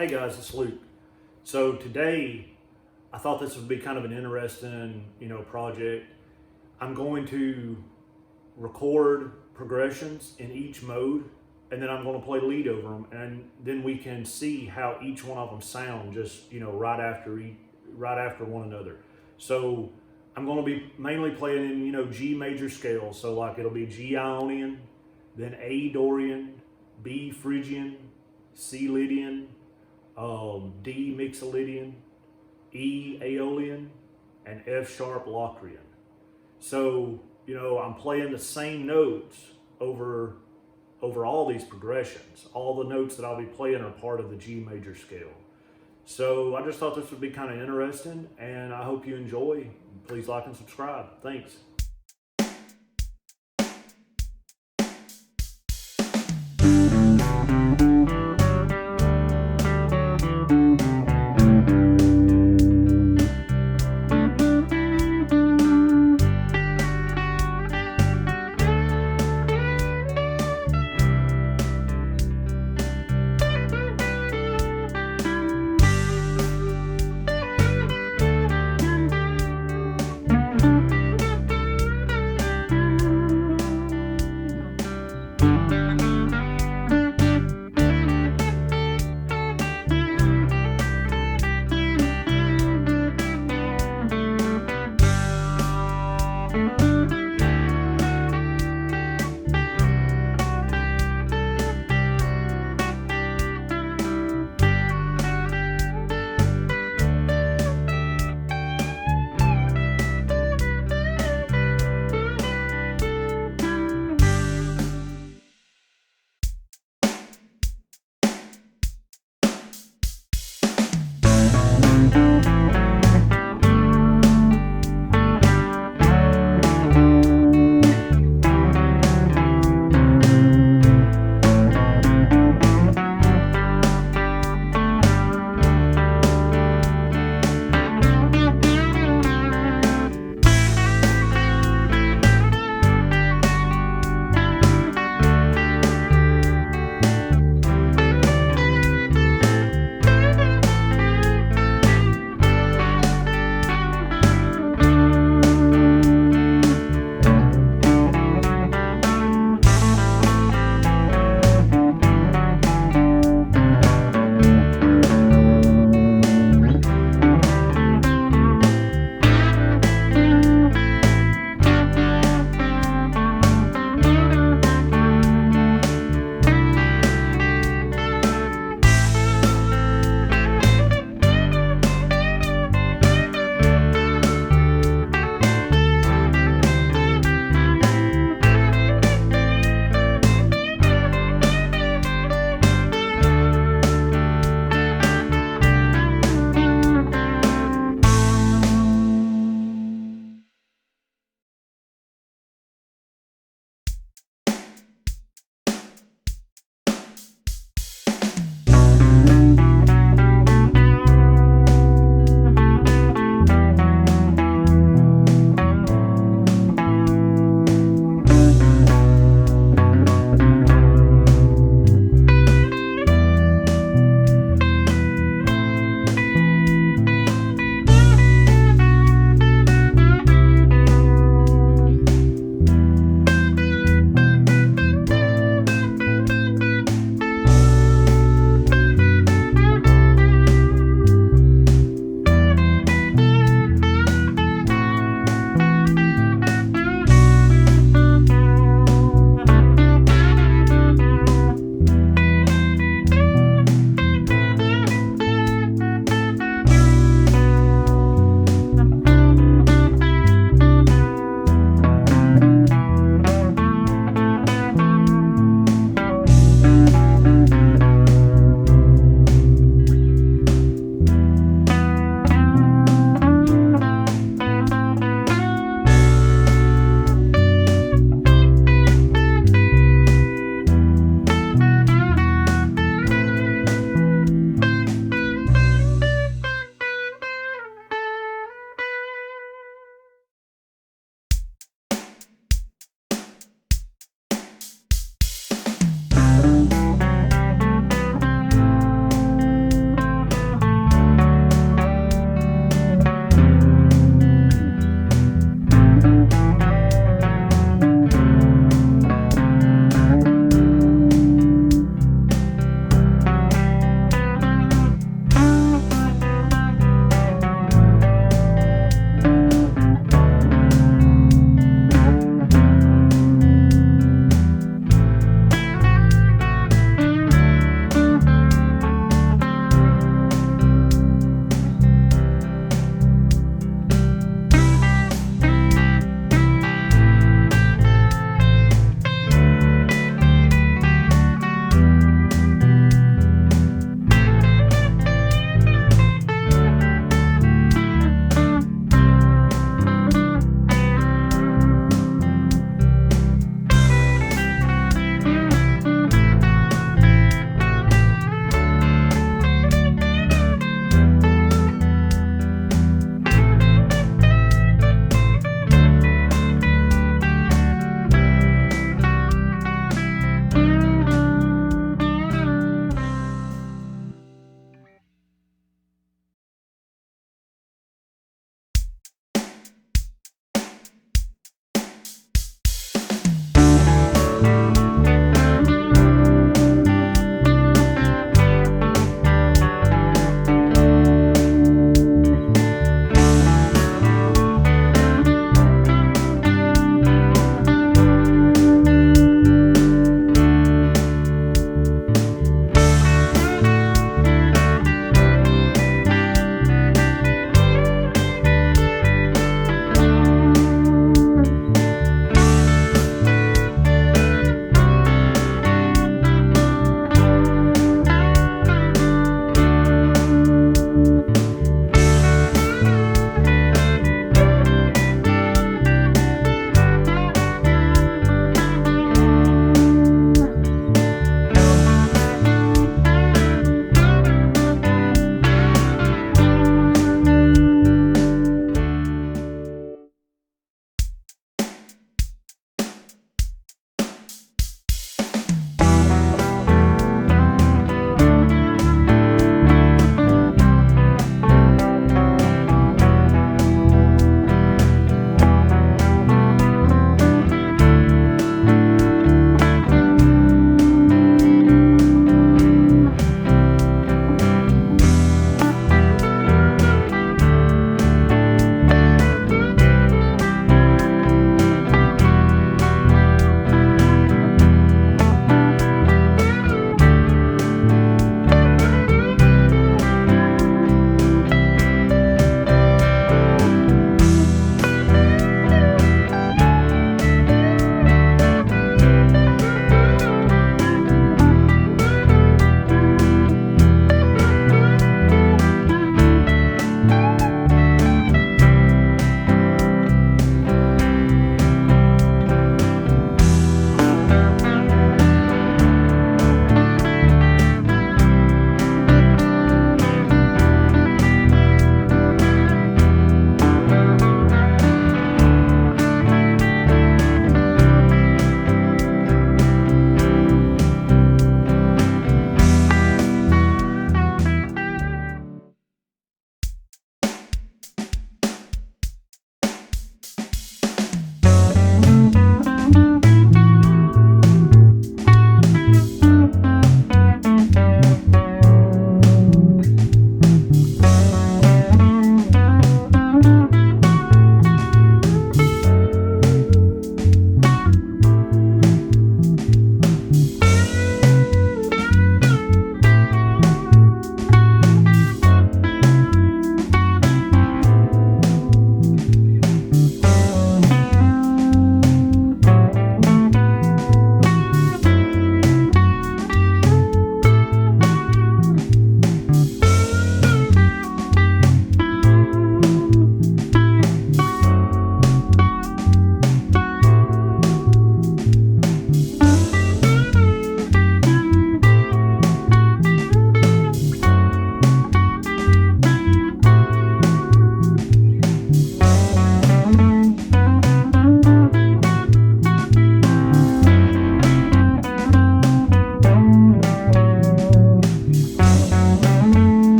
Hey guys, it's Luke. So today, I thought this would be kind of an interesting, project. I'm going to record progressions in each mode, and then I'm going to play lead over them, and then we can see how each one of them sound just, right after one another. So I'm going to be mainly playing in, G major scale. So like it'll be G Ionian, then A Dorian, B Phrygian, C Lydian, D Mixolydian, E Aeolian, and F sharp Locrian. So, I'm playing the same notes over all these progressions. All the notes that I'll be playing are part of the G major scale. So I just thought this would be kind of interesting, and I hope you enjoy. Please like and subscribe. Thanks.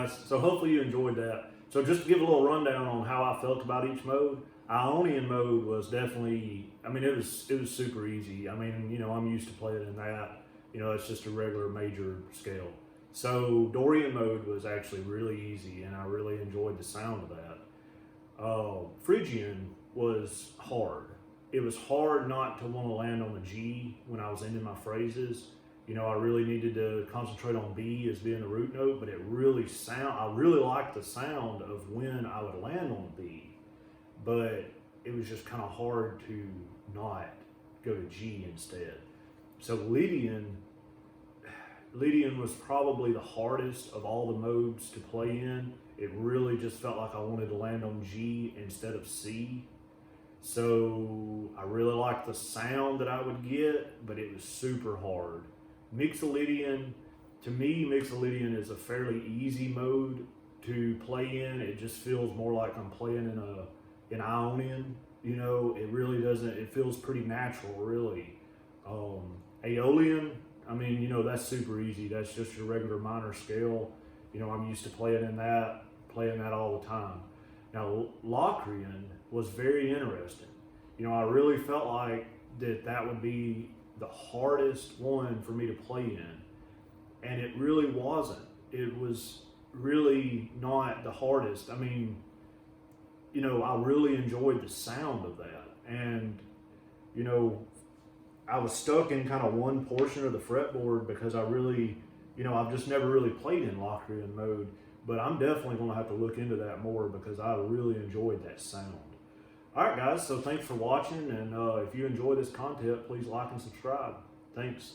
guys. So hopefully you enjoyed that. So just to give a little rundown on how I felt about each mode, Ionian mode was definitely, I mean, it was super easy. I mean, you know, I'm used to playing in that. You know, it's just a regular major scale. So Dorian mode was actually really easy, and I really enjoyed the sound of that. Phrygian was hard. It was hard not to want to land on the G when I was ending my phrases. You know, I really needed to concentrate on B as being the root note, but I really liked the sound of when I would land on the B, but it was just kind of hard to not go to G instead. So Lydian was probably the hardest of all the modes to play in. It really just felt like I wanted to land on G instead of C. So I really liked the sound that I would get, but it was super hard. Mixolydian, to me, Mixolydian is a fairly easy mode to play in. It just feels more like I'm playing in Ionian. You know, it really doesn't, it feels pretty natural, really. Aeolian, I mean, you know, that's super easy. That's just your regular minor scale. You know, I'm used to playing that all the time. Now, Locrian was very interesting. You know, I really felt like that would be the hardest one for me to play in, and it really wasn't. It was really not the hardest. I mean, you know, I really enjoyed the sound of that, and you know, I was stuck in kind of one portion of the fretboard because I really, you know, I've just never really played in Locrian mode, but I'm definitely going to have to look into that more because I really enjoyed that sound. All right, guys, so thanks for watching, and if you enjoy this content, please like and subscribe. Thanks.